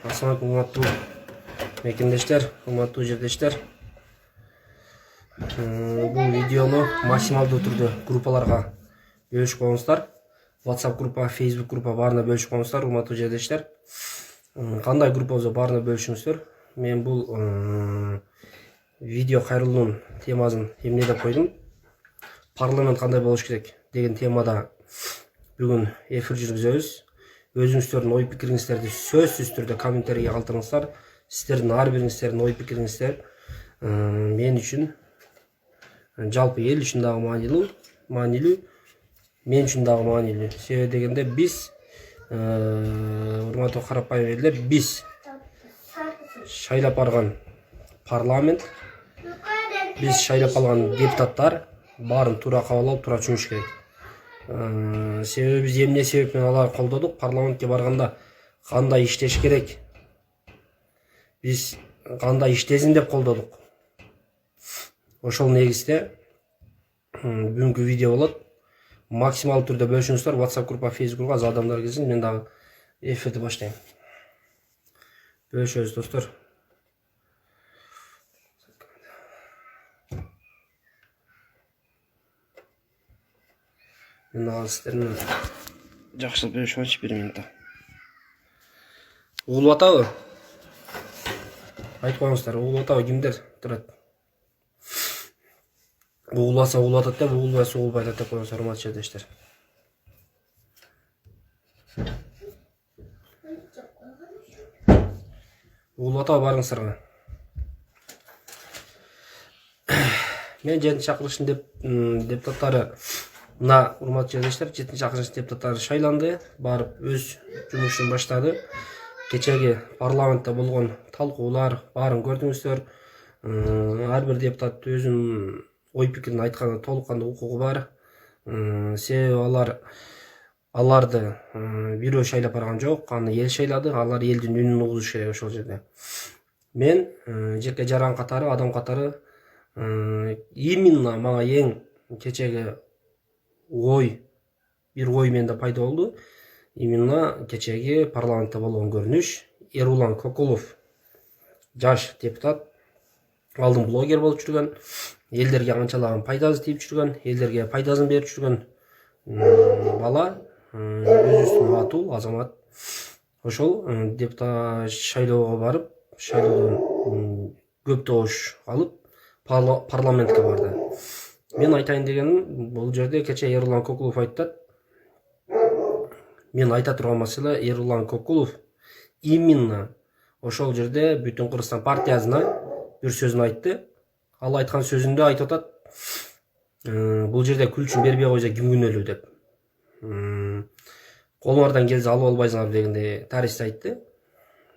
Assalamu урматтуу мекендештер, урматтуу жердештер. Бул видеону максималдуу түрдө группаларга бөлүшүп коюңуздар. WhatsApp группа, Facebook группа баарына бөлүшүп коюңуздар, урматтуу жердештер. Кандай группа болсо баарына бөлүшүңүздөр. Мен бул видео кайрылуунун темасын эмне деп койдум? Парламент кандай болуш керек деген темада бүгүн эфир жүргүзөбүз. Өзүңүздөрдүн ой пикириңиздерди сөзсүз түрдө комментарийге калтырыңыздар. Сиздердин ар бириңиздердин ой пикириңиздер мен үчүн, жалпы эл үчүн дагы маанилүү, мен үчүн дагы маанилүү. Себеби дегенде биз, урматтуу карапайым элдер, биз шайлап алган парламент, биз шайлап алган депутаттар баарын туура кабыл алып, туура түшүнүш керек. Себеби биз эмне себептен аларды колдодук, парламентке барганда кандай иштеш керек, биз кандай иштесин деп колдодук. Ошол негизде бүгүнкү видео болот. Максимал түрдө бөлүшүңүздөр. WhatsApp группа, Facebook группа, аз адамдар келсин. Мен дагы эфирди баштайм. Бөлүшөбүз достор. Мен дагы сиздермен жакшы бөлүшүп алайынчы 1 минутта. Угулуп атабы? Айтып коюңуздар, угулуп атабы кимдер турат? Угуласа угулуп атат деп, угулбайса угулбай атат деп коюңуздар, урматтуу жердештер. Угулуп атабы барыңыздарга? Мен 7 чакырылыштын депутаттары, мына урматтуу жердештер, 7 чакырылыштын депутаттары шайланды, барып өз жумушун баштады. Кечеги парламентте болгон талкуулар баарын көрдүңүздөр. Ар бир депутат өзүнүн ой пикирин айтканга толук кандуу укугу бар. Себеби аларды бирөө шайлап барган жок, аны эл шайлады, алар элдин үнүн угузуш керек ошол жерде. Мен жеке жаран катары, адам катары именно мага эң кечеги бир ой менде пайда болду. Именно кечеги парламентте болгон көрүнүш. Эрулан Кокулов жаш депутат, алдын блогер болуп жүргөн, элдерге канчалаган пайдасы тийип жүргөн, элдерге пайдасын берип жүргөн бала, өзүбүздүн батыл азамат. Ошол депутат шайлоого барып, шайлоодон көп добуш алып, парламентке барды. Мен айтайын дегеним, бул жерде кече Эрулан Кокулов айтат. Мен айта турган маселе, Эрулан Кокулов именно ошол жерде Бүтүн Кыргызстан партиясына бир сөзүн айтты. Ал айткан сөзүндө айтып атат, бул жерде күлчүн бербей койсо ким күнөөлүү деп. Колуңардан келсе алып албайсыңар дегенде тарихты айтты.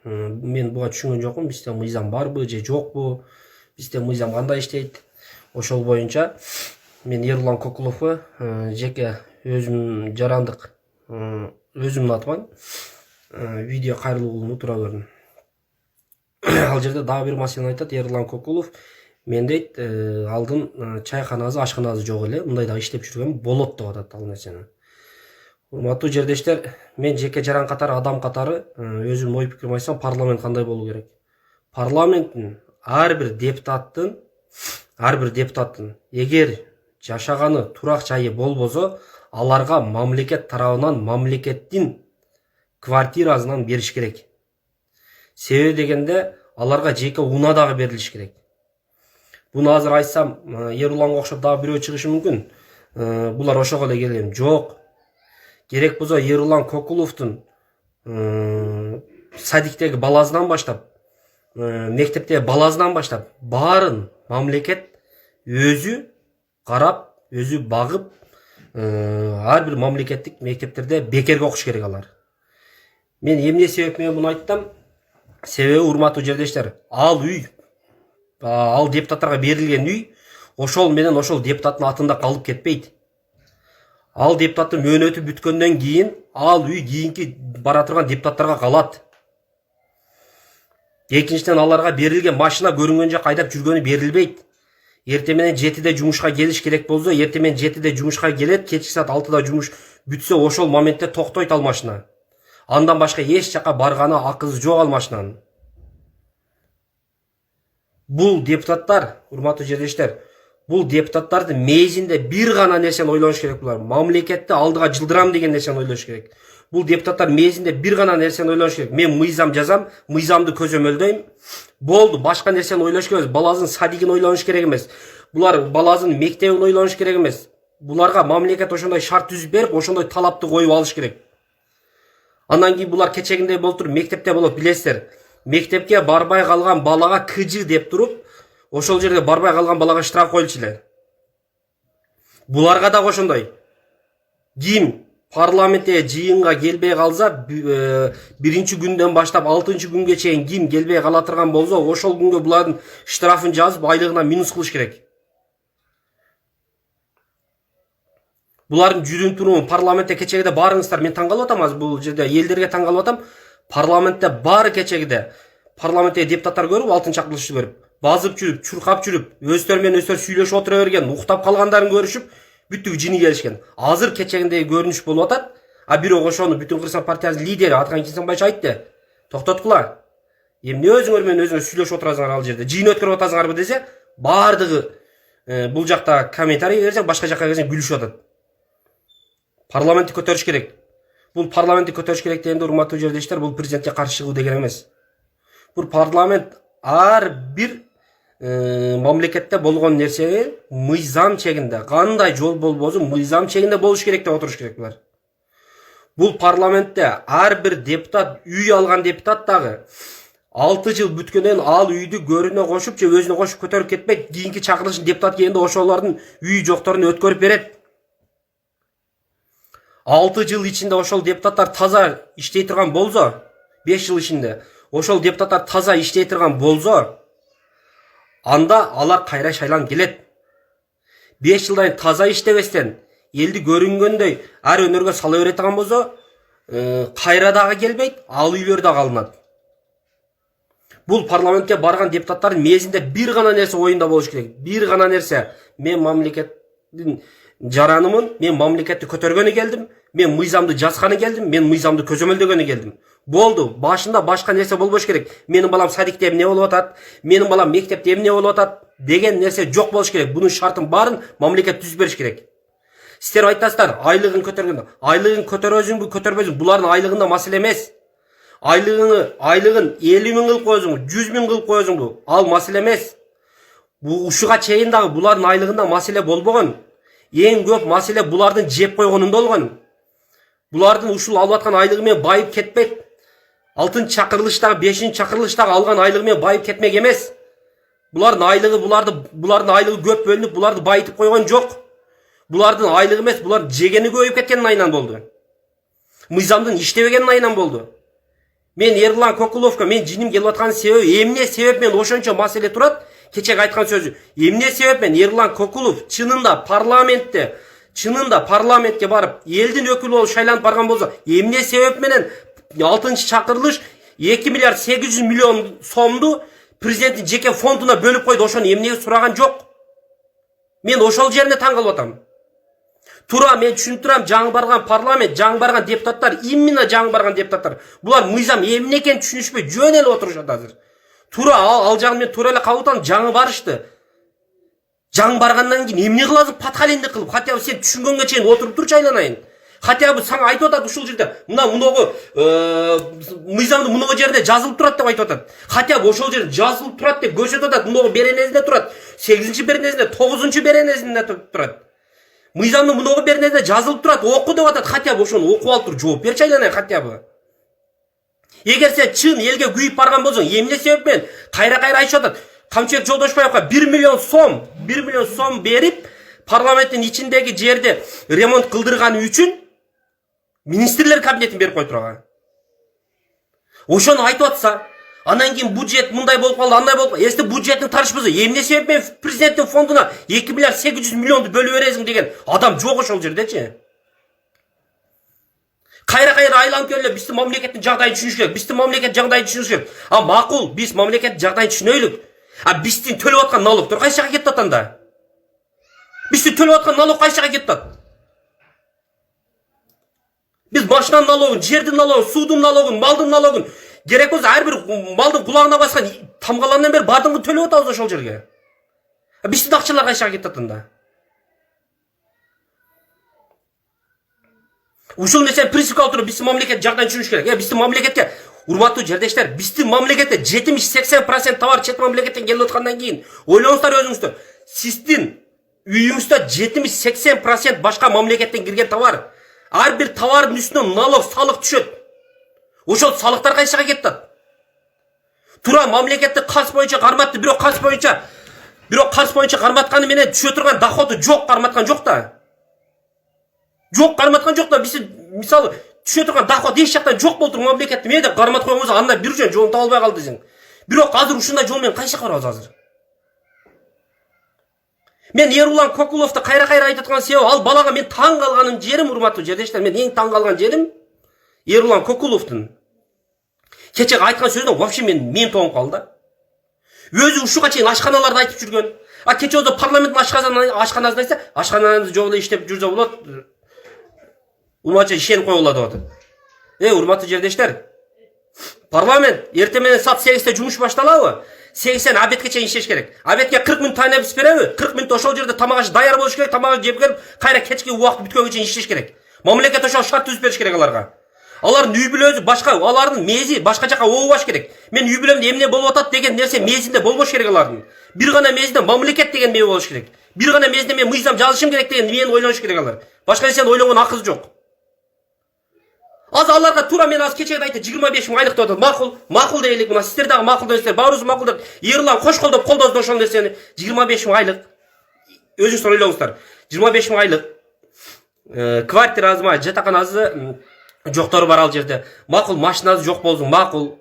Мен буга түшүнгөн жокмун, бизде мыйзам барбы же жокпу, бизде мыйзам кандай иштейт. Ошол боюнча мен Эрулан Кокуловго жеке өзүм жарандык, өзүмдүн атыман видео кайрылууну туура көрдүм. Ал жерде дагы бир маселени айтат. Эрулан Кокулов мен дейт, алдын чайканасы, ашканасы жок эле, мындай да иштеп жүргөн болот деп атат ал нерсени. Урматтуу жердештер, мен жеке жаран катары, адам катары өзүмдүн ой пикирим айтсам, парламент кандай болуу керек? Парламенттин ар бир депутаттын эгер жашаганы турак жайы болбосо, аларга мамлекет тарабынан, мамлекеттин квартирасынан бериш керек. Себеби дегенде аларга жеке унаа дагы берилиш керек. Буну азыр айтсам, Эруланга окшоп дагы бирөө чыгышы мүмкүн. Булар ошого эле келем. Жок. Керек болсо Эрулан Кокуловдун садиктеги баласынан баштап, мектептеги баласынан баштап, баарын мамлекет өзү карап, өзү багып, ар бир мамлекеттик мектептерде бекерге окуш керек алар. Мен эмне себеп менен муну айттым? Себеби, урматтуу жердештер, ал депутаттарга берилген үй ошол менен ошол депутаттын атында калып кетпейт. Ал депутаттын мөөнөтү бүткөндөн кийин ал үй кийинки бара турган депутаттарга калат. Экинчиден, аларга берилген машина көрүнгөн жак айдап жүргөнү берилбейт. Эртең менен 7-де жумушка келиш керек болсо, эртең менен 7-де жумушка келет, кечки саат 6-да жумуш бүтсө ошол моментте токтойт ал машина. Андан башка эч жака барганы акысы жок алмашынан. Бул депутаттар, урматтуу жерлештер, бул депутаттардын мээзинде бир гана нерсени ойлоnuş керек булар. Мамлекетти алдыга жылдырам деген нерсени ойлоnuş керек. Бул депутаттар мээзинде бир гана нерсени ойлоnuş керек. Мен мыйзам жазам, мыйзамды көзөмөлдөйм. Болду, башка нерсени ойлоnuş керек эмес. Баласын садигин ойлоnuş керек эмес. Булар баласын мектебин ойлоnuş керек эмес. Буларга мамлекет ошондой шарт түзүп берип, ошондой талапты коюп алыш керек. Андан кийин булар кечегинде болуп туруп мектепте болуп билесиздер. Мектепке барбай калган балага кыжы деп туруп, ошол жерде барбай калган балага штраф коюлчу эле. Буларга да ошондой. Ким парламентте жыйынга келбей калса, биринчи күндөн баштап 6-чы күнгө чейин ким келбей кала турган болсо, ошол күнгө булардын штрафын жазып, айлыгынан минус кылыш керек. Булардын жүрүм турумун парламентте кечегиде барыңыздар, мен таң калып атам, азыр бул жерде элдерге таң калып атам. Парламентте баары кечегиде парламентте депутаттар көрүп, алтын чакырылышты көрүп, базып жүрүп, чуркап жүрүп, өздөрү менен өздөрү сүйлөшүп отура берген, уктап калгандарын көрүшүп, бүттүк жини келишкен. Азыр кечегиндеги көрүнүш болуп атат. А бирок ошону Бүтүн Кыргызстан партиясынын лидери Аткан Кенсенбаевич айтты. Токтоткула. Эмне өзүңөр менен өзүңөр сүйлөшүп отурасыңар ал жерде? Жыйын өткөрүп атасыңарбы десе, баардыгы бул жакта комментарий берсең, башка жакка келсең күлүшүп атат. Парламентти көтөрүш керек. Бул парламентти көтөрүш керек дегенде, урматтуу жерлештер, бул президентке каршы чыгуу деген эмес. Бул парламент ар бир мамлекетте болгон нерсени мыйзам чегинде, кандай жол болбосун мыйзам чегинде болуш керек деп отуруш керек булар. Бул парламентте ар бир депутат, үй алган депутат дагы 6 жыл бүткөндөн ал үйдү көрүнө кошуп же өзүнө кошуп көтөрүп кетпейт. Кийинки чакырылыш депутат келгенде ошолордун үй жокторун өткөрүп берет. 6 жыл ичинде ошол депутаттар таза иштей турган болсо, 5 жыл ичинде ошол депутаттар таза иштей турган болсо, анда алар кайра шайланып келет. 5 жылдан таза иштебестен, элди көрүнгөндөй ар өнөргө сала бере турган болсо, кайра дагы келбейт, ал үйлөр дагы алынат. Бул парламентке барган депутаттардын мээзинде бир гана нерсе оюнда болуш керек. Бир гана нерсе: мен мамлекеттин жаранымын, мен мамлекетти көтөргөнү келдим, мен мыйзамды жазганы келдим, мен мыйзамды көзөмөлдөгөнү келдим. Болду, башында башка нерсе болбош керек. Менин балам садикте эмне болуп атат, менин балам мектепте эмне болуп атат деген нерсе жок болуш керек. Бунун шартын баарын мамлекет түзүп бериш керек. Сиздер айтасыздар, айлыгын көтөргөн. Айлыгын көтөрөсүңбү, көтөрбөсүңбү, булардын айлыгында маселе эмес. Айлыгын 50 миң кылып коесуңбу, 100 миң кылып коесуңбу, ал маселе эмес. Бу ушуга чейин дагы булардын айлыгында маселе болбогон. Эң көп маселе булардын жеп койгонунда болгон. Булардын ушул алып аткан айлыгы менен байып кетпек. Алтын чакырылыштагы, 5-чи чакырылыштагы алган айлыгы менен байып кетмек эмес. Булардын айлыгы, булардын айлыгы көп бөлүнүп, буларды байытып койгон жок. Булардын айлыгы эмес, булар жегени көбөйүп кеткенин айынан болду. Мыйзамдын иштебегенин айынан болду. Мен Ерлан Кокуловко мен жиним келип аткан себеби, эмне себеп мен ошончо маселе турат? Кечеги айткан сөзү. Эмне себеп мен Ерлан Кокулов чынында парламентке барып, элдин өкүлү болуп шайланып барган болсо, эмне себеп менен 6-чы чакырылыш 2 миллиард 800 миллион сомду президенттин жеке фондуна бөлүп койду, ошону эмнеге сураган жок? Мен ошол жерине таң калып атам. Тура мен түшүнүп турам, жаңы барган парламент, жаңы барган депутаттар, именно жаңы барган депутаттар, булар мыйзам эмне экенин түшүнүшпөй жөн эле отурушат азыр. Тура ал жагын мен тура эле кабыл алам, жаңы барышты. Жаңы баргандан кийин эмне кыласың? Патхалинди кылып, хотя бы сен түшүнгөнгө чейин отуруп турчу айланайын. Хотя бы сага айтып атат ушул жерде, муногу мыйзамды муногу жерде жазылып турат деп айтып атат. Хотя бы ошол жерде жазылып турат деп көрсөтүп атат, муногу беренесинде турат. 8-чи беренесинде, 9-чу беренесинде турат. Мыйзамдын муногу беренесинде жазылып турат, оку деп атат. Хотя бы ошону окуп алып туруп жооп берчи айланайын хотя бы. Эгер сен чын элге күйүп барган болсоң, эмне себеппен кайра айтышып атат? Камчыбек Жолдошбаевга 1 миллион сом берип, парламенттин ичиндеги жерде ремонт кылдырганы үчүн министрлер кабинетин берип коюп турган. Ошону айтып атса, андан кийин бюджет мындай болуп калды, андай болуп калды. Эсте бюджеттин тарышпысы, эмне себеппен президенттин фондуна 2 миллиард 800 миллионду бөлүп бересиң деген адам жок ошол жердечи. Кайра айланып келип биздин мамлекеттин жагдайын түшүнүш керек. Биздин мамлекет жагдайын түшүнүш керек. А макул, биз мамлекеттин жагдайын түшүнөйлүк. А биздин төлөп аткан налогтор кайсы жака кетип атат анда? Биздин төлөп аткан налог кайсы жака кетип атат? Biz машинаның налогын, жердің налогын, судың налогын, малдың налогын, керек болса әрбір малдың құлағына басқан тамғаланнан бері бардыңғы төлеп отырмыз ошол жерге. Биздин акчалар кайчака кетип атында? Ушул нерсени принципке алып туруп биздин мамлекет жагдайын түшүнүш керек. Биздин мамлекетке урматтуу жердештер, биздин мамлекетте 70-80% товар чет мамлекеттен келип аткандан кийин ойлоңуздар өзүңүздөр. Сиздин үйүңүздө 70-80% башка мамлекеттен кирген товар. Ар бир товардын үстүнө налог, салык түшөт. Ошол салыктар кайчака кетти? Тура мамлекетти карыз боюнча карматты, бирок карыз боюнча карматканы менен түшө турган доходу жок, карматкан жок да. Жок, карматкан жок да. Биз мисалы түшө турган доход эч жактан жок болуп мамлекетти мен деп карматып койгон болсо анда бир жолун таба албай калды десең. Бирок азыр ушундай жол менен кайчака барабыз азыр? Мен Ерулан Кокуловду кайра айтып аткан себеби ал балага мен таң калганым жерим, урматтуу жердештер, мен эң таң калган жерим Ерулан Кокуловдун кечеги айткан сөзүнөн вообще мен тоңуп калды. Өзү ушуга чейин ашканаларда айтып жүргөн. Кече өзү парламенттин ашканасын айтса, ашкананын жолу иштеп жүрсө болот. Урматчы ишенип кое болот деп атат. Урматтуу жердештер, парламент эртең менен саат 8-те жумуш башталабы? 8-тен обедке чейин иштеш керек. Обедке 40 минут тайнап береби? 40 минут ошол жерде тамак аш даяр болуш керек, тамак жеп келип, кайра кечки убакыт бүткөнгө чейин иштеш керек. Мамлекет ошол шарт түзүп бериш керек аларга. Алардын үй бүлөсү башка, алардын мези башка жака ообаш керек. Мен үй бүлөмдө эмне болуп атат деген нерсе мезинде болбош керек алардын. Бир гана мезинде мамлекет деген ме болуш керек. Бир гана мезинде мен мыйзам жазышым керек деген мен ойлоnuш керек алар. Башка нерсени ойлонгон акысы жок. Азыр аларга тура мен азыр кечеге айтты 25 миң айлык деп атат. Макул дейли, мына сиздер дагы макул дейсиздер. Баарыбыз макул деп Ерулан кош колдоп колдоду ошол нерсени. 25 миң айлык. Өзүңүздөр ойлоңуздар. 25 миң айлык. Квартиразы, жатаканасы жоктор бар ал жерде. Макул машинасы жок болсун, макул.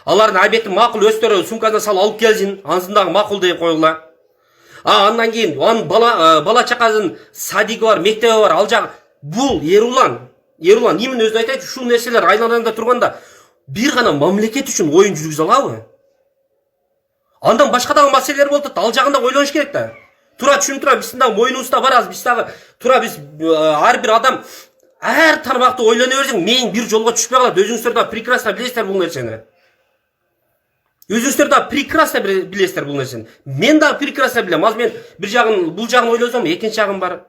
Алардын обедин макул өздөрү сумкасына салып алып келсин, ансын дагы макул деп койгула. Андан кийин анын бала чакасынын садиги бар, мектеби бар, ал жак бул Ерулан именно өзү айтайт, ушул нерселер айланада турганда бир гана мамлекет үчүн оюн жүргүзө алабы? Андан башка дагы маселелер болуп атат, ал жагын да ойлоnuш керек да. Тура түшүнүп турам, биздин дагы моюнубузда бар аз, биз дагы тура биз ар бир адам ар тармакты ойлоно берсең, мен бир жолго түшпөй калат. Өзүңүздөр да прекрасно билесиздер бул нерсени. Өзүңүздөр да прекрасно билесиздер бул нерсени. Мен дагы прекрасно билем. Азыр мен бир жагын, бул жагын ойлосом, экинчи жагым бар.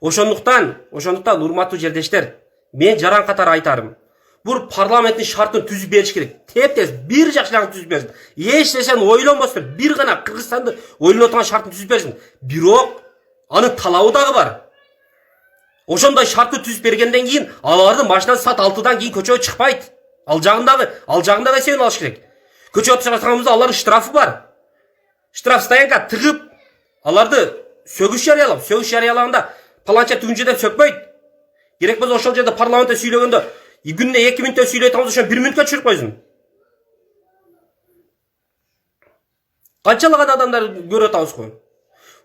Ошондуктан урматтуу жердештер, мен жаран катары айтарым. Бул парламенттин шартын түзүп бериш керек. Тез бир жакшылыгын түзүп берсин. Эч нерсени ойлонбостон, бир гана Кыргызстанды ойлоно турган шартын түзүп берсин. Бирок анын талабы дагы бар. Ошондой шартты түзүп бергенден кийин алардын машинасы саат 6-дан кийин көчөгө чыкпайт. Ал жагындагы эсебин алыш керек. Көчөгө чыксаңыз алардын штрафы бар. Штраф стоянка тыгып, аларды сөгүш жарыялаганда паланча түгүнчө деп сөкпөйт. Керек болсо ошол жерде парламентте сүйлөгөндө күнүнө 2 мүнөттө сүйлөйт болсо ошо 1 мүнөткө түшүрүп койсун. Канчалаган адамдар көрүп атабыз го.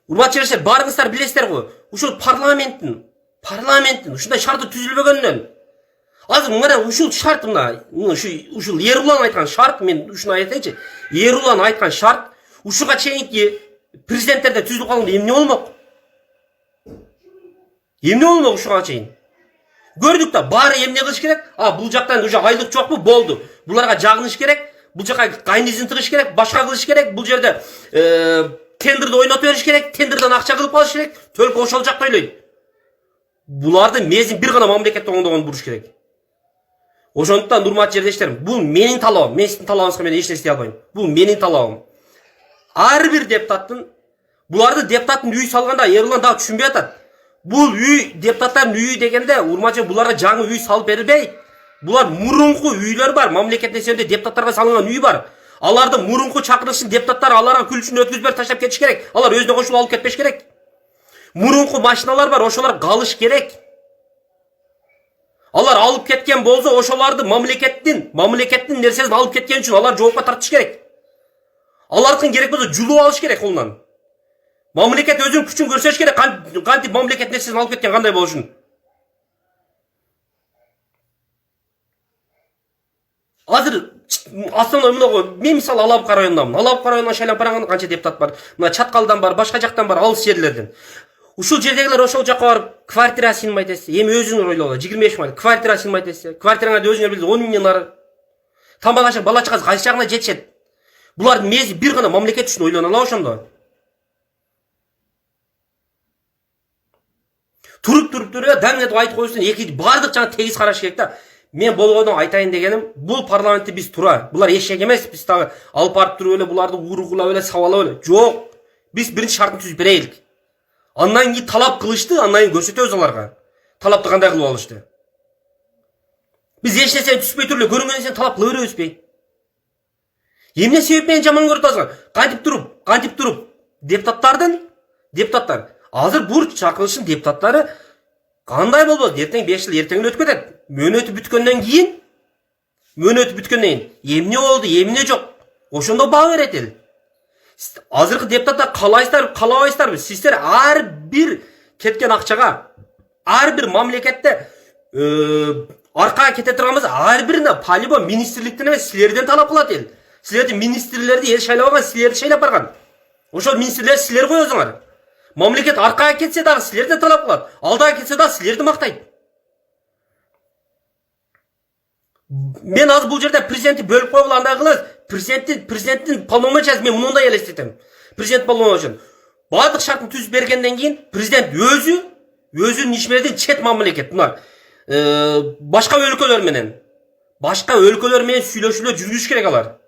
Урматтуу жердештер, баарыңыздар билесиздер го. Ушул парламенттин ушундай шарты түзүлбөгөндөн азыр мына ушул шарт ушул Ерулан айткан шарт, мен ушуну айтайынчы. Ерулан айткан шарт ушуга чейинки президенттерде түзүлүп калганда эмне болмок? Эмне болмок ушуга чейин? Көрдүк да, баары эмне кылыш керек? Бул жактан уже айлык жокпу? Болду. Буларга жагыныш керек. Бул жака кайнизин тыгыш керек, башка кылыш керек. Бул жерде тендерди ойнотуп бериш керек, тендерден акча кылып алыш керек. Только ошол жакта ойлойт. Буларды мезин бир гана мамлекетте оңдогон буруш керек. Ошондуктан урматтуу жердештер, бул менин талабым. Мен сиздин талабыңызга мен эч нерсе дей албайм. Бул менин талабым. Ар бир депутаттын үй салганда Ерулан дагы түшүнбөй атат. Бул үй депутаттардын үйү дегенде урматчы буларга жаңы үй салып берилбейт. Булар мурунку үйлөр бар, мамлекет несиөнде депутаттарга салынган үй бар. Алардын мурунку чакырылышын депутаттар аларга күлүшүн өткүзүп таштап кетиш керек. Алар өзүнө кошулуп алып кетпеш керек. Мурунку машиналар бар, ошолор калыш керек. Алар алып кеткен болсо, ошоларды мамлекеттин нерсесин алып кеткен үчүн алар жоопко тартыш керек. Алардын керек болсо жулуп алыш керек колунан. Мамлекет өзүнүн күчүн көрсөтүш керек, кантип мамлекет нерсесин алып кеткен кандай болушун. Азыр основной мына мен мисалы Алабыка районунамын. Алабыка районунан Шайланпараңан канча депутат бар. Мына Чаткалдан бар, башка жактан бар, алыс жерлерден. Ушул жердегилер ошол жака барып квартира сыймайт десе, эми өзүңөр ойлогула, 25 миң квартира сыймайт десе, квартираңарды өзүңөр билесиз, 10 миңден ары. Тамак ашып бала чагасы кайсы жагына жетишет. Булардын мези бир гана мамлекет үчүн ойлонула ошондо. Туруп даңетип айтып коюштун, эки бардык жагын тегиз караш керек да. Мен болгондон айтайын дегеним, бул парламентте биз тура, булар эшек эмес, биз дагы алып барып туруп эле буларды ургулап эле сабалап эле. Жок. Биз биринчи шартын түзүп берейlik. Андан кийин талап кылышты, андан кийин көрсөтөбүз аларга. Талапты кандай кылып алышты. Биз эч нерсени түшпөй туруп эле көрүнгөн нерсени талап кыла беребизби? Эмне себеп менен жаман көрүп атасың? Кантип туруп депутаттар азыр бур чакырылыштын депутаттары кандай болбосун? Эртең 5 жыл эртеңден өтүп кетет. Мөөнөтү бүткөндөн кийин эмне болду, эмне жок? Ошондо баа берет эл. Азыркы депутаттар калабайсыздарбы? Сиздер ар бир кеткен акчага, ар бир мамлекетте аркага кете турганбыз, ар бирине полибо министрликтен эмес, силерден талап кылат эл. Силердин министрлерди эл шайлабаган, силерди шайлап барган. Ошол министрлерди силер коесуңар. Мамлекет аркага кетсе дагы силерден талап кылат. Алдага кетсе дагы силерди мактайт. Мен азыр бул жерде президентти бөлүп коюп андай кылабыз. Президенттин полномочиясы мен мындай элестетем. Президент полномочиясын баардык шартын түзүп бергенден кийин президент өзүнүн ишмердин чет мамлекет, мына башка өлкөлөр менен сүйлөшүүлөр жүргүзүш керек алар.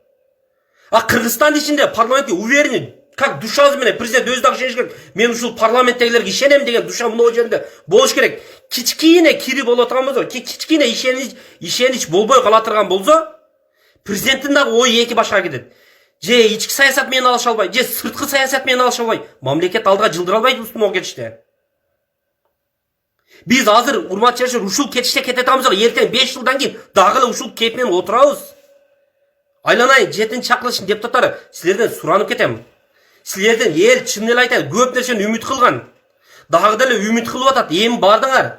Кыргызстан ичинде парламентке уверенный, как душасы менен президент өзү дагы ишениш керек. Мен ушул парламенттегилерге ишенем деген душа мына жерде болуш керек. Кичкине кири болуп аткан болсо, кичкине ишенич болбой кала турган болсо, президенттин дагы ой эки башка кетет. Же ички саясат менен алыша албай, же сырткы саясат менен алыша албай, мамлекет алдыга жылдыра албайт устмоо кетиште. Биз азыр урматтуу жаштар ушул кетиште кете атабыз, эртең 5 жылдан кийин дагы эле ушул кеп менен отурабыз. Айланайын 7-чи чакырылыштын депутаттары, силерден суранып кетем. Силерден эл чын эле айтат, көп нерсени үмүт кылган. Дагы деле үмүт кылып атат, эми бардыңар.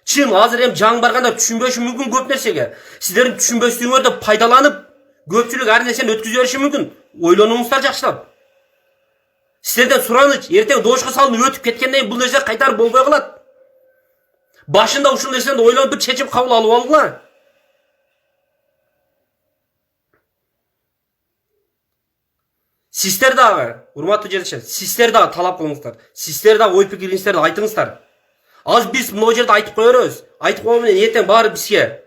Чын азыр эми жаң баргандар түшүнбөшү мүмкүн көп нерсеге. Силердин түшүнбөстүгүңөрдү пайдаланып, көпчүлүк ар нерсени өткүзө бериши мүмкүн. Ойлонуңуздар жакшылап. Силерден сураныч, эртең добушка салынып өтүп кеткенден кийин бул нерсе кайтарып болбой калат. Башында ушул нерсени ойлонуп бир чечим кабыл алып алгыла. Сиздер дагы, урматтуу жерлештер, сиздер дагы талап кылыңыздар. Сиздер дагы ой пикириңиздерди айтыңыздар. Аз биз мына жерде айтып коербуз. Айтып койгон менен эртең баары бизге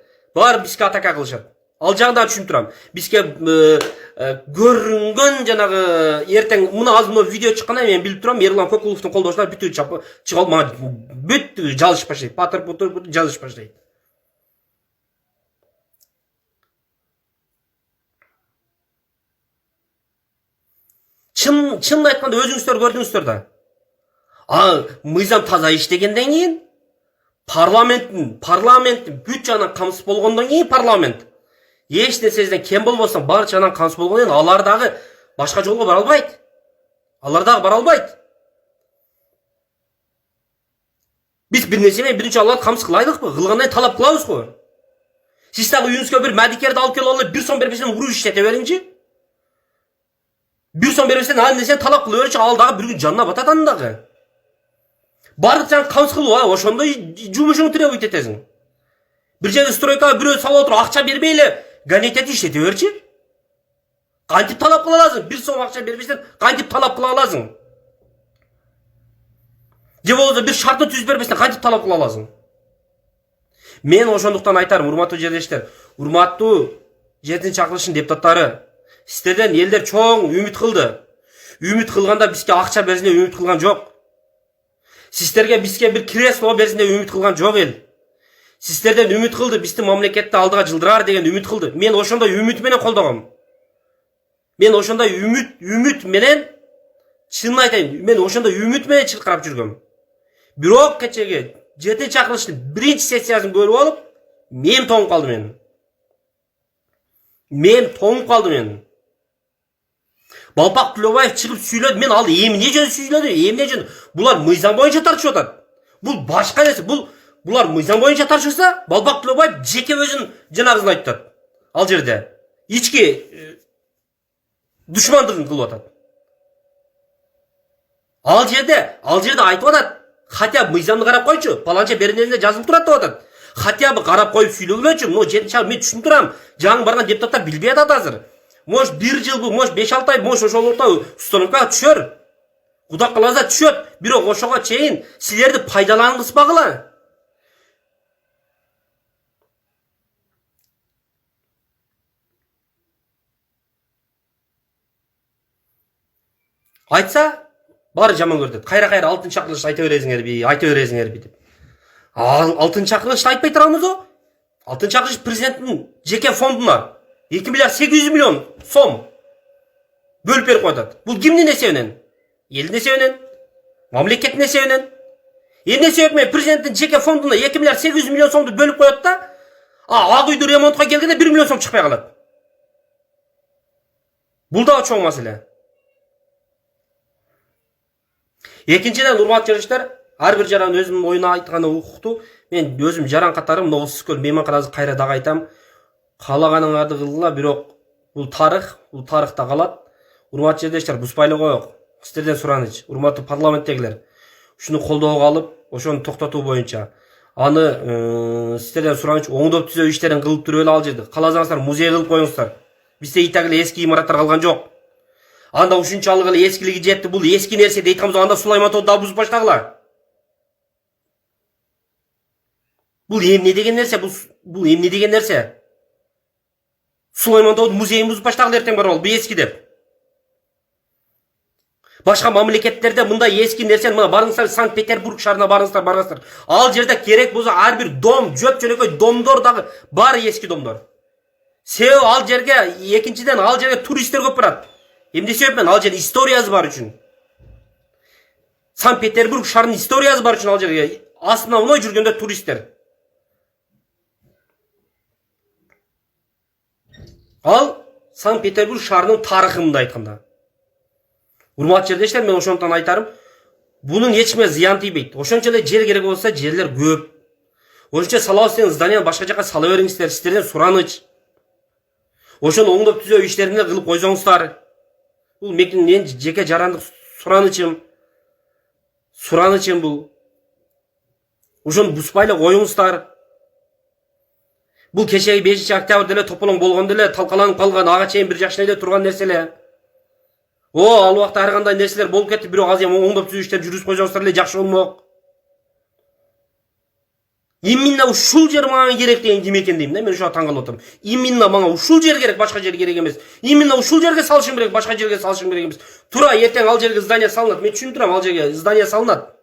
атака кылышат. Ал жагын да түшүнүп турам. Бизге көрүнгөн жанагы эртең мына аз мына видео чыкканда мен билип турам, Ерлан Көкуловдун колдошулары бүтүп чыгып мага бүт жазыш баштайт. Патыр жазыш баштайт. Чын айтканда өзүңүздөр көрдүңүздөр да. Мыйзам таза иштегенден кийин парламенттин бүт жагынан камсыз болгондон кийин парламент эч нерседен кем болбосо бар жагынан камсыз болгондон кийин алар дагы башка жолго бара албайт. Биз бир нерсе менен биринчи аларды камсыз кылайлыкпы? Кылгандан талап кылабызбы? Сиз дагы үйүңүзгө бир мадикерди алып келип алып 1 сом бербесен уруп иштете бериңчи. 1 сом бербесен ал нерсени талап кыла берчи, ал дагы бир күн жанына батат анын дагы. Бардык жагын камсыз кылып, ошондо жумушуңду требуйт этесиң. Бир жерде стройкага бирөө салып отуруп, акча бербей эле комитет иштете берчи. Кантип талап кыла аласың? 1 сом акча бербесен кантип талап кыла аласың? Же болбосо бир шартты түзүп бербесен кантип талап кыла аласың? Мен ошондуктан айтарым, урматтуу жерлештер, урматтуу 7-чи чакырылыштын депутаттары, сиздерден элдер чоң үмүт кылды. Үмүт кылганда бизге акча берсин деп үмүт кылган жок. Сиздерге бизге бир кресло берсин деп үмүт кылган жок эл. Сиздерден үмүт кылды, биздин мамлекетти алдыга жылдырар деген үмүт кылды. Мен ошондой үмүт менен колдогом. Мен ошондой үмүт менен чынын айтайын, мен ошондой үмүт менен чыркырап жүргөм. Бирок кечеги 7-чи чакырылыштын 1-чи сессиясын көрүп алып, мен тоңуп калдым. Балпак Төлөбаев чыгып сүйлөдү. Мен ал эмне жөн сүйлөдү? Булар мыйзам боюнча тартышып атат. Бул башка нерсе. Булар мыйзам боюнча тартышса, Балпак Төлөбаев жеке өзүн жанагысын айтат. Ал жерде ички душмандыгын кылып атат. Ал жерде айтып атат. Хотя бы мыйзамды карап койчу. Паланча беренесинде жазылып турат деп атат. Хотя бы карап коюп сүйлөгүлөчү. Но жетинчи мен түшүнүп турам. Жаңы барган депутаттар билбей атат азыр. Может 1 жыл бу, может 5-6 ай, может ошол орта установкага түшөр. Кудай кааласа түшөт. Бирок ошого чейин силерди пайдалангызбагыла. Айтса, бары жаман көрүнөт. Кайра алтын чакырылышты айта бересиңерби деп. Алтын чакырылышты айтпай турабыз о. Алтын чакырылыш президенттин жеке фондуна 2 миллиард 800 миллион сом бөлүп берип коёт. Бул кимдин эсебинен? Элдин эсебинен? Мамлекеттин эсебинен? Эмне себептен президенттин жеке фондуна 2 миллиард 800 миллион сомду бөлүп коёт да, ак үйдү ремонтка келгенде 1 миллион сом чыкпай калат. Бул да чоң маселе. Экинчиден, урматтуу журналисттер, ар бир жаран өзүнүн оюна айтканы укуктуу. Мен өзүм жаран катарым, Ноосыз көл мейманканасы кайра дагы айтам. Каалаганыңарды кылгыла, бирок бул тарыхта калат. Урматтуу журналисттер, буспайлы коек. Сиздерден сураныч, урматтуу парламенттегилер, ушуну колдоого алып, ошону токтотуу боюнча аны сиздерден сураныч, оңдоп түзөө иштерин кылып туруп эле ал жерди. Кааласаңыздар музей кылып коюңуздар. Бизде итак эле эски имараттар калган жок. Анда ушунчалык эле эскилиги жетти. Бул эски нерсе дейт атабыз, анда Сулайман тооду да бузуп баштагыла. Бул эмне деген нерсе? Бул эмне деген нерсе? Сулайман тоодун музейин бузуп баштагыла эртең барып, бул эски деп. Башка мамлекеттерде мындай эски нерсени мына барыңыздар, Санкт-Петербург шаарына барыңыздар. Ал жерде керек болсо ар бир дом, жөп-жөнөкөй домдор дагы бар, эски домдор. Себеби ал жерге, экинчиден ал жерге туристтер көп барат. Эмне себептен? Ал жерде историясы бар үчүн. Санкт-Петербург шаарынын историясы бар үчүн ал жерге основной жүргөндө туристтер. Ал Санкт-Петербург шаарынын тарыхы мындай айтканда. Урматтуу жерлештер, мен ошондон айтарым, бунун эч кимге зыян тийбейт. Ошончо эле жер керек болсо жерлер көп. Ошончо салабыз деген зданияны башка жака сала бериңиздер, сиздерден сураныч. Ошону оңдоп түзөө иштерин кылып койсоңуздар. Бул менин жеке жарандык суранычым бул. Ошону буспайлы коюңуздар. Бул кечеги 5 октябрда эле тополоң болгондо эле талкаланып калган, ага чейин бир жакшы эле турган нерсе эле. Ал убакта ар кандай нерселер болуп кетти, бирок азыр оңдоп түзүү иштерин жүргүзүп койсоңуздар эле жакшы болмок. Именно ушул жер мага керек деген ким экен дейм да, мен ошого таң калып атам. Именно мага ушул жер керек, башка жер керек эмес. Именно ушул жерге салышым керек, башка жерге салышым керек эмес. Тура эртең ал жерге здание салынат. Мен түшүнүп турам, ал жерге здание салынат.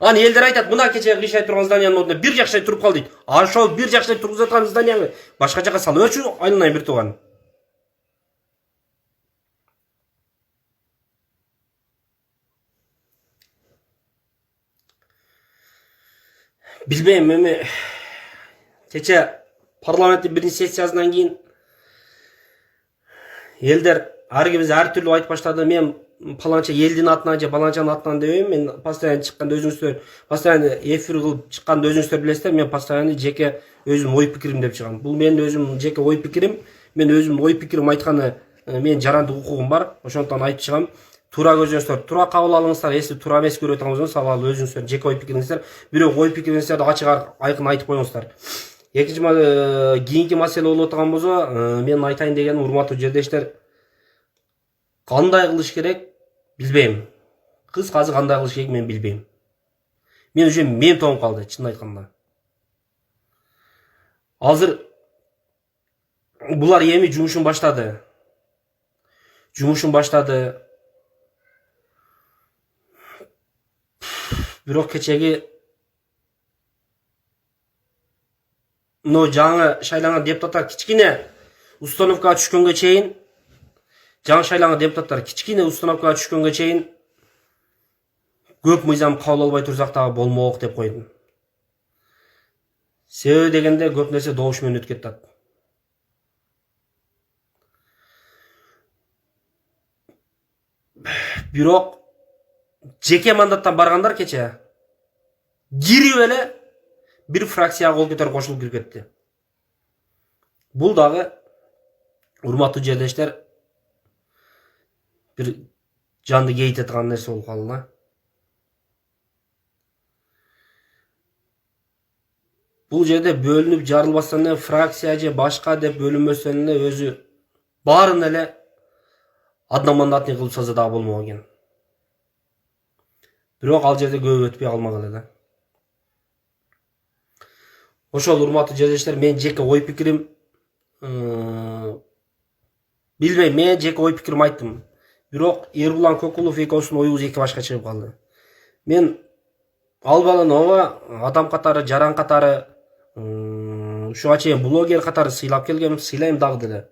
Аны элдер айтат, мына кечеги кыйшай турган зданиянын ордуна бир жакшай туруп кал дейт. Ошол бир жакшай тургузуп аткан зданияны башка жака сала берчү, айналайын бир тууган. Билбейм, эми кече парламенттин биринчи сессиясынан кийин элдер ар кимиз ар түрлүү айтып баштады. Мен паланча элдин атынан же паланчанын атынан дебейм. Мен постоянно чыкканда өзүңүздөр, постоянно эфир кылып чыкканда өзүңүздөр билесиздер, мен постоянно жеке өзүм ой пикирим деп чыгам. Бул менин өзүм жеке ой пикирим. Мен өзүм ой пикирим айтканы менин жарандык укугум бар. Ошондон айтып чыгам. Тура көрсөңүздөр, тура кабыл алыңыздар. Эсти тура эмес көрүп атсаңыздар, сабал өзүңүздөр жеке ой пикириңиздер. Бирок ой пикириңиздерди ачык айкын айтып коюңуздар. Экинчи кийинки маселе болуп аткан болсо, мен айтайын дегеним, урматтуу жерлештер, кандай кылыш керек билбейм. Кыскасы кандай кылыш керек мен билбейм. Мен уже мен тоңуп калды, чын айтканда. Азыр булар эми жумушун баштады. Бирок кечеги жаңы шайланган депутаттар кичкине установкага түшкөнгө чейин, көп мыйзам кабыл албай турсак дагы болмок деп койдум. Себеби дегенде көп нерсе добуш менен өтүп кетет. Бирок жеке мандаттан баргандар кече кирип эле бир фракцияга кол көтөрүп кошулуп кирип кетти. Бул дагы урматтуу жерлештер бир Жанды кейте тұрған нәрсе болып қалды. Бұл жерде бөлініп жарылбастан фракция же башка деп бөлінбөстөн өзү барын эле одномандатный кылып салса дагы болмок экен. Бирок ал жерде көп өтпөй калмак эле да. Ошол урматтуу жерлештер, мен жеке ой пикирим билбейм, мен жеке ой пикирим айттым. Бирок Эргулан Көкулов экөөсүнүн оюбуз эки башка чыгып калды. Мен ал баланы ооба адам катары, жаран катары, ушуга чейин блогер катары сыйлап келгем, сыйлайм дагы деле.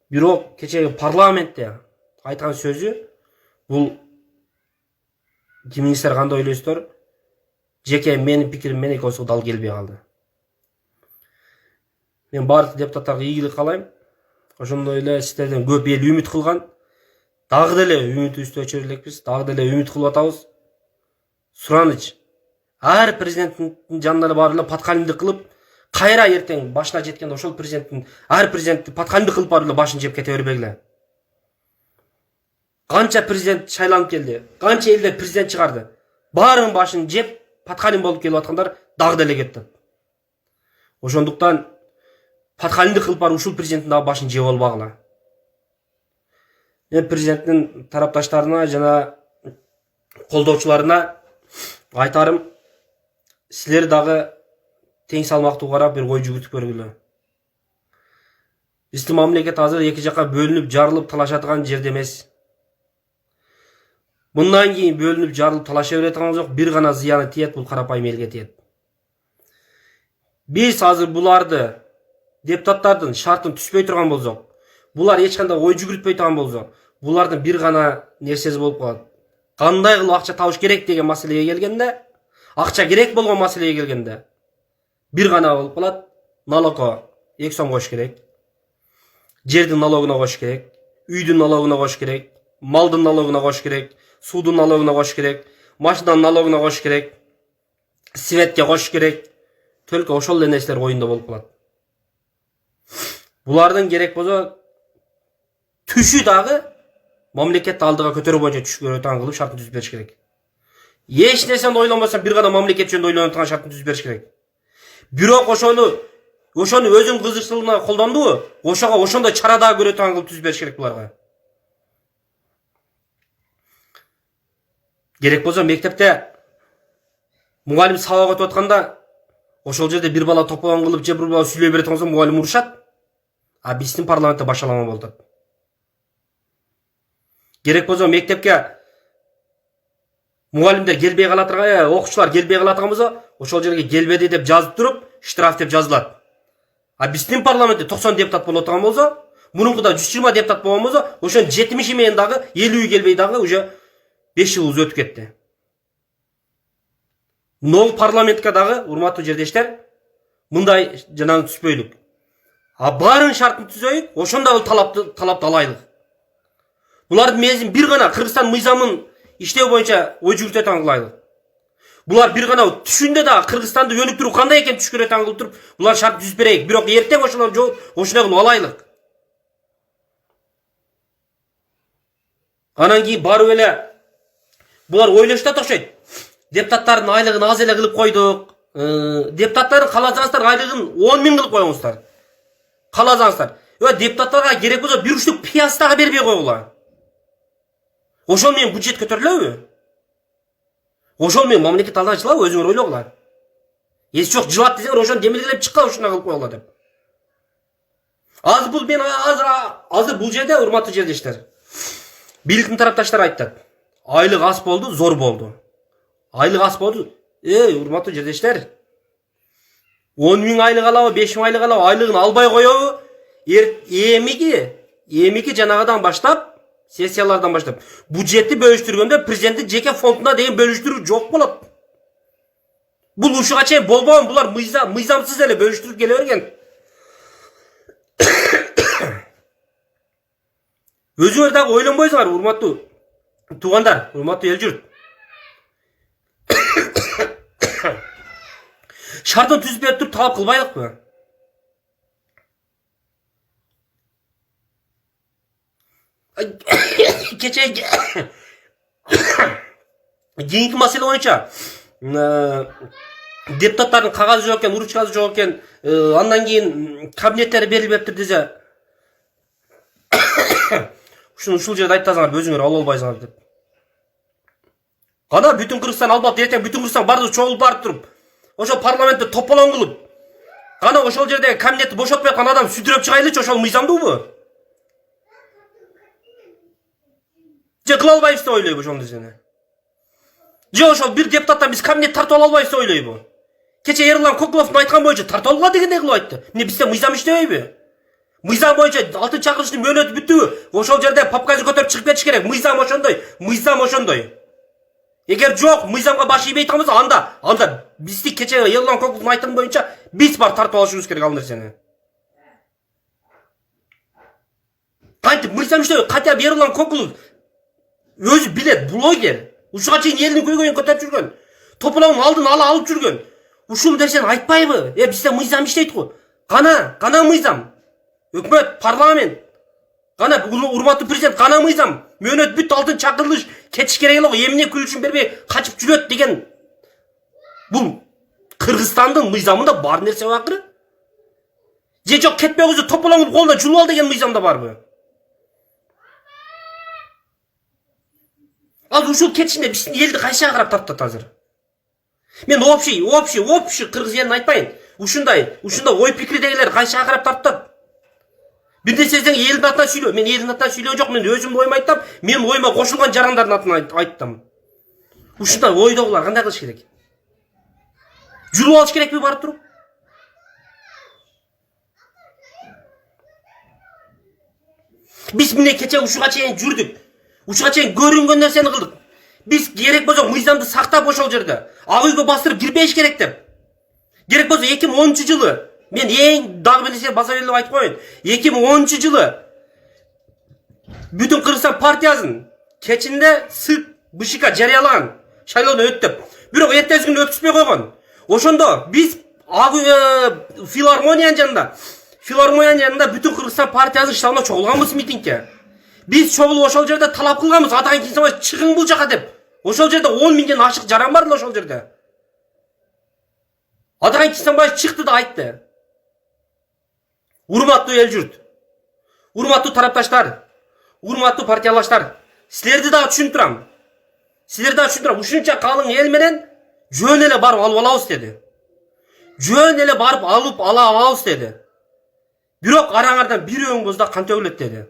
Бирок кечеги парламентте айткан сөзү бул кимиңиздер кандай ойлойсуздар? Жеке менин пикирим менен экөөсү дал келбей калды. Мен бардык депутаттарга ийгилик каалайм. Ошондой эле сиздерден көп эл үмүт кылган. Дагы деле үмүтүбүздү өчүрө элекпиз. Дагы деле үмүт кылып атабыз. Сураныч. Ар президенттин жанында эле барып эле подкалимдик кылып, кайра эртең башына жеткенде ошол президенттин ар президентти подкалимдик кылып барып эле башын жеп кете бербегиле. Канча президент шайланып келди. Канча элдер президент чыгарды. Баарынын башын жеп подкалим болуп келип аткандар дагы деле кетти. Ошондуктан подкалимдик кылып барып ушул президенттин дагы башын жеп албагыла. Мен президенттин тарапташтарына жана колдоочуларына айтарым, силер дагы тең салмактуу карап бир ой жүгүртүп көргүлө. Биздин мамлекет азыр эки жакка бөлүнүп, жарылып, талашатыган жерде эмес. Мындан кийин бөлүнүп, жарылып, талаша беретиген жок, бир гана зыяны тиет, бул карапайым элге тиет. Биз азыр буларды депутаттардын шартын түспөй турган болсок, булар эч кандай ой жүгүртпөй турган болсо, булардын бир гана нерсеси болуп калат. Кандай кылып акча табыш керек деген маселеге келгенде, акча керек болгон маселеге келгенде, бир гана болуп калат. Налогко 2 сом кош керек. Жердин налогуна кош керек, үйдүн налогуна кош керек, малдын налогуна кош керек, судун налогуна кош керек, машинанын налогуна кош керек, светке кош керек. Төлкө ошол эле нерселер оюнда болуп калат. Булардын керек болсо түшү дагы мамлекетти алдыга көтөрүү боюнча түшкөрө таң кылып шартын түзүп бериш керек. Эч нерсени ойлонбостон бир гана мамлекет жөнүндө ойлонуп турган шартын түзүп бериш керек. Бирок ошону өзүнүн кызыкчылыгына колдондубу? Ошондой чара дагы көрө таң кылып түзүп бериш керек буларга. Керек болсо мектепте мугалим сабак өтүп атканда ошол жерде бир бала топогон кылып же бир бала сүйлөй берет болсо мугалим урушат. А биздин парламентте башалама болуп атат. Керек болсо мектепке мугалимдер келбей калатырган, окуучулар келбей калатырган болсо, ошол жерге келбеди деп жазып туруп, штраф деп жазылат. А биздин парламентте 90 депутат болуп аткан болсо, мурункуда 120 депутат болгон болсо, ошонун 70 менен дагы 50 келбей дагы уже 5 жыл өтүп кетти. Нол парламентке дагы, урматтуу жердештер, мындай жанагы түспөйлүк. А барын шартын түзөйүк, ошондой талапты алайлык. Булардын мезин бир гана Кыргызстан мыйзамын иштөө боюнча ой жүгүртө таң кылайлык. Булар бир гана түшүндө да Кыргызстанды өнүктүрүү кандай экен түшкөрө таң кылып туруп, булар шарт түзүп берейик. Бирок эртең ошолор жок, ошондой кылып алайлык. Анан кийин барып эле булар ойлошот окшойт. Депутаттардын айлыгын аз эле кылып койдук. Депутаттардын кааласаңыздар айлыгын 10 миң кылып коюңуздар. Кааласаңыздар. Депутаттарга керек болсо бир уштук пияз дагы бербей койгула. Ошол менен бюджет көтөрүлөбү? Ошол менен мамлекет алдан жылабы, өзүңөр ойлогула. Эс жок жылат десеңер ошону демилгелеп чыккан ушуна кылып койгула деп. Азыр бул жерде урматтуу жердештер. Бийликтин тарапташтары айтат. Айлык аз болду, зор болду. Айлык аз болду. Урматтуу жердештер. 10 миң айлык алабы, 5 миң айлык алабы, айлыгын албай коёбу? Эмики жанагыдан баштап, сессиялардан баштап, бюджетти бөлүштүргөндө президенттин жеке фондуна деген бөлүштүрүү жок болот. Бул ушуга чейин болбогон, булар мыйзамсыз эле бөлүштүрүп келе берген. Өзүңөр дагы ойлонбойсуңар, урматтуу туугандар, урматтуу эл журт. Шартын түзүп берип туруп талап кылбайлыкпы? Keyingi masala boyunca депутаттардың қағазы жоқ екен, ручкасы жоқ екен, андан кейін кабинеттері берілбепті десе, ушул жерде айтасыңар, өзүңөр ала албайсыңар деп. Кана бүтүн Кыргызстан албап, ертең бүтүн Кыргызстан бардыгы чогулуп барып туруп, ошол парламентте тополоң кылып, кана ошол жерде кабинетти бошотпой аткан адам сүдүрөп чыгайлычы, ошол мыйзамдуубу? Же кыла албайбыз деп ойлойбу ошол нерсени? Же ошол бир депутаттан биз кабинет тартып ала албайбыз деп ойлойбу? Кече Ерлан Кокуловдун айткан боюнча тартып алууга дегендей кылып айтты. Эмне бизде мыйзам иштебейби? Мыйзам боюнча алтын чакырыштын мөөнөтү бүттүбү? Ошол жерде папканы көтөрүп чыгып кетиш керек. Мыйзам ошондой. Эгер жок, мыйзамга баш ийбей турганбыз, анда бизди кече Ерлан Кокуловдун айтканы боюнча биз бар тартып алышыбыз керек ал нерсени. Кантип мыйзам иштебейт? Кантип Ерлан Кокулов өзү билет, блогер. Ушуга чейин элдин көйгөйүн көтөрүп жүргөн. Тополоңдун алдын алып жүргөн. Ушул нерсени айтпайбы? Бизде мыйзам иштейт го. Кана мыйзам. Өкмөт, парламент. Кана урматтуу президент, кана мыйзам. Мөөнөт бүт алтын чакырылыш кетиш керек эле го. Эмне күлүшүн бербей качып жүрөт деген. Бул Кыргызстандын мыйзамында бар нерсе акыры. Же жок кетпей өзү тополоңдун колунда жулуп ал деген мыйзамда барбы? Ал ушул кетишинде биздин элди кайсыга карап тартат азыр? Мен общий Кыргыз элин айтпайын. Ушундай ой пикирдегилер кайсыга карап тартат? Бир нерсе десең элдин атынан сүйлө. Мен элдин атынан сүйлөгөн жок, мен өзүмдүн оюмду айтам. Мен оюма кошулган жарандардын атынан айттым. Ушундай ойдогулар кандай кылыш керек? Жулуп алыш керекпи барып туруп? Биз міне кече ушуга чейин жүрдүк. Ушуга чейин көрүнгөн нерсени кылдык. Биз керек болсо мыйзамды сактап ошол жерде ак үйгө бастырып кирбеш керек деп. Керек болсо 2010 жылы мен эң дагы бир нерсе баса элеп айтып коеюн. 2010 жылы бүтүн Кыргызстан партиясынын кечинде СЫК БШК жарыялаган шайлоодон өт деп. Бирок эртеси күнү өткүзбөй койгон. Ошондо биз филармониянын жанында бүтүн Кыргызстан партиясынын штабына чогулганбыз митингге. Биз чогулуп ошол жерде талап кылганбыз, атайын Кинсанбаев чыгың бул жака деп. Ошол жерде 10 миңден ашык жаран бар эле ошол жерде. Атайын Кинсанбаев чыкты да айтты. Урматтуу эл журт, урматтуу тарапташтар, урматтуу партиялаштар, силерди дагы түшүнүп турам. Ушунча калың эл менен жөн эле барып алып алабыз деди. Бирок араңардан бир өңбөздө кан төгүлөт деди.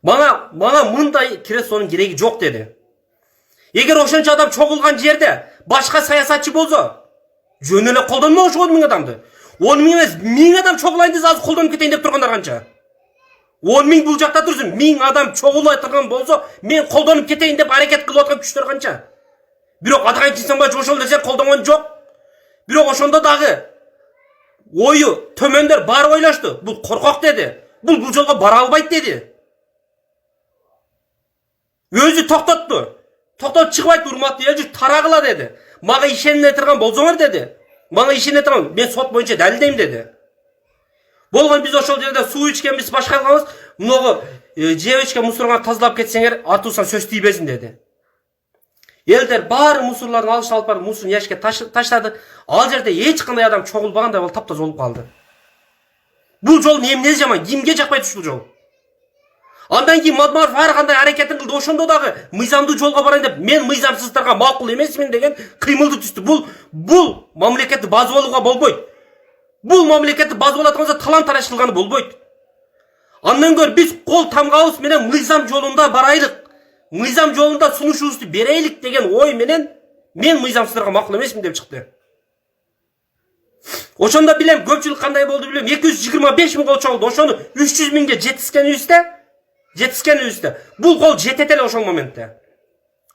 Мага мындай креслонун кереги жок деди. Эгер ошончо адам чогулган жерде башка саясатчы болсо, жөн эле колдонмо ошол 10 миң адамды. 10 миң эмес, 1000 адам чогулайын десе азыр колдонуп кетейин деп тургандар канча? 10 миң бул жакта турсун, 1000 адам чогулай турган болсо, мен колдонуп кетейин деп аракет кылып аткан күчтөр канча? Бирок Атайын Кинсанбаев ошол нерсе колдонгон жок. Бирок ошондо дагы ою төмөндөр барып ойлошту. Бул коркок деди. Бул жолго бара албайт деди. Өзү токтотту. Токтоп чыгбайт, урматтуу эл журт, тарагыла деди. Мага ишене турган болсоңор деди. Мен сот боюнча далилдейм деди. Болгон биз ошол жерде суу ичкенбиз, башка кылганбыз. Муногу жеп ичкен мусорлорду тазалап кетсеңер, артыбыздан сөз тийбесин деди. Элдер баары мусорлорун алып барып мусорун ящикке таштады. Ал жерде эч кандай адам чогулбагандай болуп таптаза болуп калды. Бул жол эмне жаман, кимге жакпайт ушул жол? Андан кийин Мадмаров ар кандай аракетин кылды. Ошондо дагы мыйзамдуу жолго барайын деп, мен мыйзамсыздарга макул эмесмин деген кыймылды түздү. Бул мамлекетти базып алууга болбойт. Бул мамлекетти базып алат болсо талан тараш кылганы болбойт. Андан көрө биз кол тамгабыз менен мыйзам жолунда барайлык. Мыйзам жолунда сунушубузду берейлик деген ой менен мен мыйзамсыздарга макул эмесмин деп чыкты. Ошондо билем көпчүлүк кандай болду билем. 225 миң кол чогулду. Ошону 300 миңге жетишкенибизде. Бул кол жетет эле ошол моментте.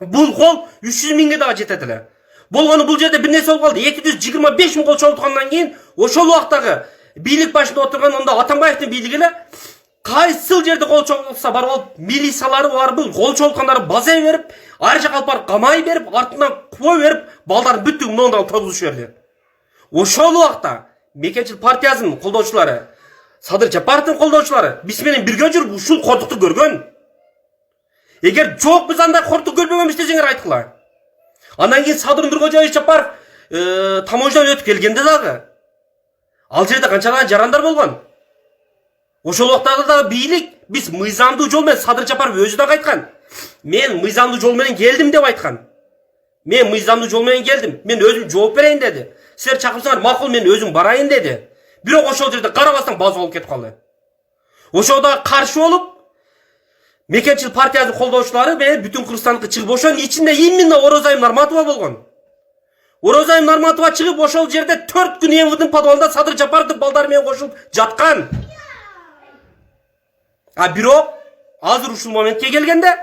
Бул кол 300 миңге дагы жетет эле. Болгону бул жерде бир нерсе болуп калды. 225 миң кол чогулткандан кийин ошол убактагы бийлик башында отурган онда Атамбаевдин бийлиги эле кайсыл жерде кол чогулса барып алып, милициялары бар бул кол чогулткандары базай берип, ар жака алып барып камай берип, артынан кубой берип, балдардын бүттүгүн мондон тогузуп жиберди. Ошол убакта Мекенчил партиясынын колдоочулары, Садыр Жапаровдун колдоочулары биз менен бирге жүрүп ушул кордукту көргөн. Егер жоқ біз андай құртты көрмегенбіз десеңер айтқыла. Андан кейін Садыр Нұрғожаевич Жапаров таможнядан өтіп келгенде дағы. Ал жерде қаншалаған жарандар болған. Ошол уақыттағы бийлик біз мыйзамдуу жолмен Садыр Жапаров өзі да айтқан. Мен мыйзамдуу жолмен келдім деп айтқан. Мен мыйзамдуу жолмен келдім. Мен өзім жооп берейин деди. Силер чакырсаңар макул мен өзім барайын деди. Бирок ошол жерде карабастан база болуп кетип калды. Ошода каршы болуп Мекенчил партиясынын колдоочулары менен бүтүн Кыргызстандыкы чыгып ошонун ичинде именно Орозайым Нарматова болгон. Орозайым Нарматова чыгып ошол жерде 4 күн МВДнын подвалында Садыр Жапаровдун балдары менен кошулуп жаткан. А бирок азыр ушул моментке келгенде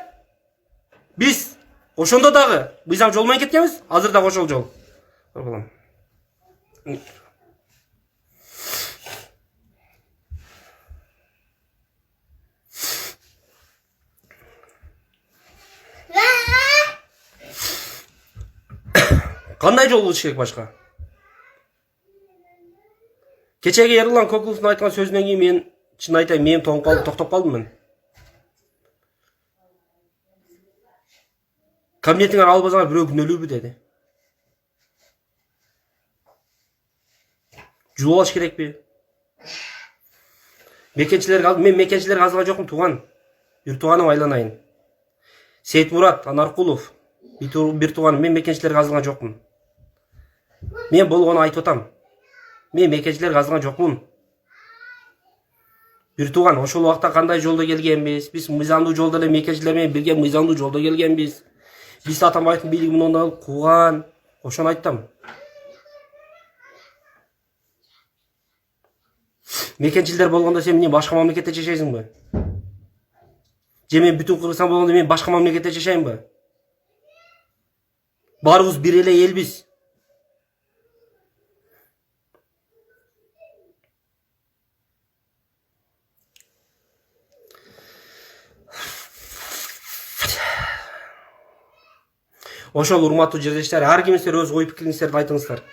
биз ошондо дагы мыйзам жол менен кеткенбиз, азыр дагы ошол жол. Кандай жол болуш керек башка? Кечеги Эрлан Көкүловдун айткан сөзүнөн кийин мен чын айтайын, мен токтоп калдым мен. Кабинетиңер албасаңар бирөө күнөөлүүбү деди. Жул алыш керекпи? Мен мекенчилерге азырга жокмун тууган. Бир тууганым айланайын. Сейитмурат Анаркулов бир тууганым, мен мекенчилерге азырга жокмун. Мен болгону айтып атам. Мен мекенчилерге азырга жокмун. Бир тууган, ошол убакта кандай жолдо келгенбиз? Биз мыйзамдуу жолдо эле мекенчилер менен бирге мыйзамдуу жолдо келгенбиз. Биз Атамбаевдин бийлигин мындан кууган. Ошону айттым. Мекенчилер болгондо сен эмне башка мамлекетте жашайсыңбы? Же мен бүтүн Кыргызстан болгондо мен башка мамлекетте жашаймбы? Баарыбыз бир эле элбиз. Ошол урматтуу жерлештер, ар кимиңиздер өз ой пикириңиздерди айтыңыздар.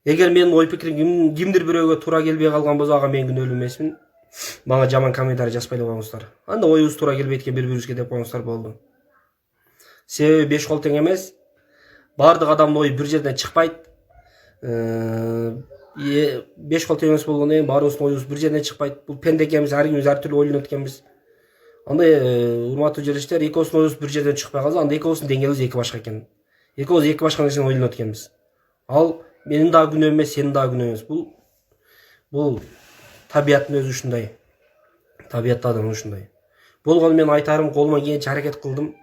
Эгер менин ой пикирим кимдир бирөөгө туура келбей калган болсо, ага мен күнөөлүү эмесмин. Мага жаман комментарий жазбай эле коюңуздар. Анда оюбуз туура келбейт экен, бири-бирибизге деп коюңуздар болду. Себеби 5 кол тең эмес. Бардык адамдын ою бир жерден чыкпайт. 5 кол тең эмес болгондон кийин баарыбыздын оюбуз бир жерден чыкпайт. Бул пенде экенбиз, ар кимибиз ар түрдүү ойлонот экенбиз. Андай урматтуу жерлештер, экөөбүздүн оюбуз бир жерден чыкпай калса, анда экөөбүздүн деңгээлибиз эки башка экен. Экөөбүз эки башка нерсени ойлонот экенбиз. Ал менин дагы күнөөм эмес, сенин дагы күнөөң эмес. Бул табияттын өзү ушундай. Табиятта адам ушундай. Болгону мен айтарым, колуман келгенче аракет кылдым.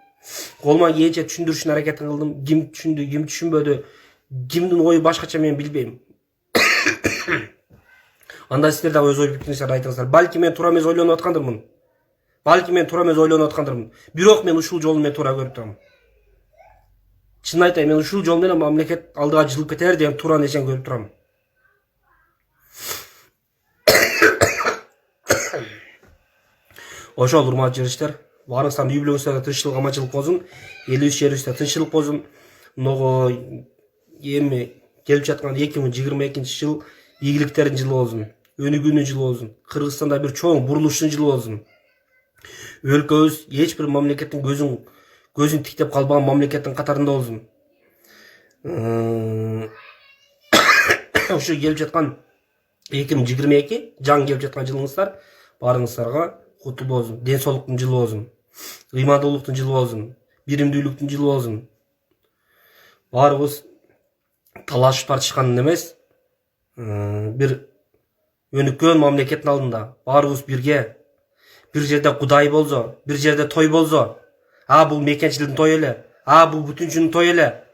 Колуман келгенче түшүндүрүшүн аракет кылдым. Ким түшүндү, ким түшүнбөдү, кимдин ою башкача мен билбейм. Анда силер дагы өз ой пикириңиздерди айтыңыздар. Балки мен туура эмес ойлонуп аткандырмын. Балки мен туура эмес ойлонуп аткандырмын. Бирок мен ушул жолду мен туура көрүп турам. Чын айтайын, мен ушул жол менен мамлекет алдыга жылып кетер деген туура нерсени көрүп турам. Ошол урматтуу жерлештер, баарыңыздардын үй бүлөңүздөргө тынччылык, аманчылык болсун. Элибиз жерибизде тынччылык болсун. Мынагы эми келип жаткан 2022-жыл ийгиликтердин жылы болсун. Өнүгүүнүн жылы болсун. Кыргызстанда бир чоң бурулуштун жылы болсун. Өлкөбүз эч бир мамлекеттин көзүн тиктеп калбаган мамлекеттин катарында болсун. Ошо келип жаткан 2022 жаңы келип жаткан жылыңыздар баарыңыздарга куттуу болсун. Ден соолуктун жылы болсун. Ыймандуулуктун жылы болсун. Биримдүүлүктүн жылы болсун. Баарыбыз талашып тартышкан эмес, бир өнүккөн мамлекеттин алдында баарыбыз бирге, бир жерде Кудай болсо, бир жерде той болсо, бул мекенчилдин тою эле, бул бүтүнчүнүн тою эле,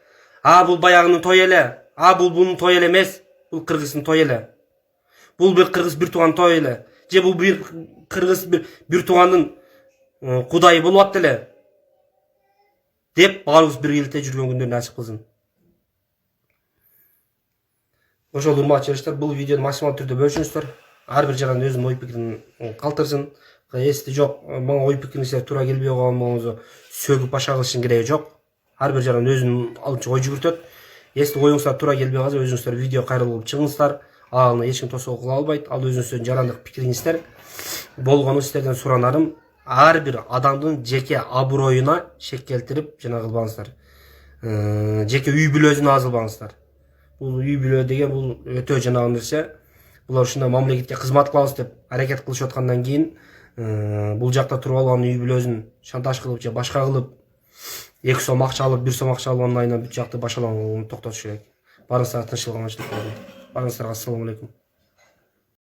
бул баягынын тою эле, бул бунун тою эле эмес, бул кыргыздын тою эле. Бул бир кыргыз бир тууган тою эле, же бул бир кыргыз бир туугандын Кудайы болуп атты эле деп баарыбыз биргеликте жүргөн күндөр насип кылсын. Ошол урматтуу жерлештер, бул видеону максималдуу түрдө бөлүшүңүздөр. Ар бир жаран өзүнүн ой пикирин калтырсын. Эсти жок, мага ой пикириңиздер туура келбей калган болсо, сөгүп баша кылыштын кереги жок. Ар бир жаран өзүнүн алдынча ой жүгүртөт. Эсти оюңуздар туура келбей калса, өзүңүздөр видео кайрылып болуп чыгыңыздар. Аны эч ким тосоо кыла албайт. Ал өзүңүздөрдүн жарандык пикириңиздер. Болгону силерден суранарым, ар бир адамдын жеке аброюна шек келтирип жана кылбаңыздар. Жеке үй бүлөсүнө азылбаңыздар. Бул үй бүлө деген бул өтө жанагы нерсе. Булар ушундай мамлекетке кызмат кылабыз деп аракет кылышып аткандан кийин бул жакта туруп алган үй бүлөсүн шантаж кылып же башка кылып 2 сом акча алып 1 сом акча алгандан кийин бүт жакты башалауну токтотуш керек. Барыңыздарга тынччылык аманчылык болсун. Барыңыздарга ассаламу алейкум.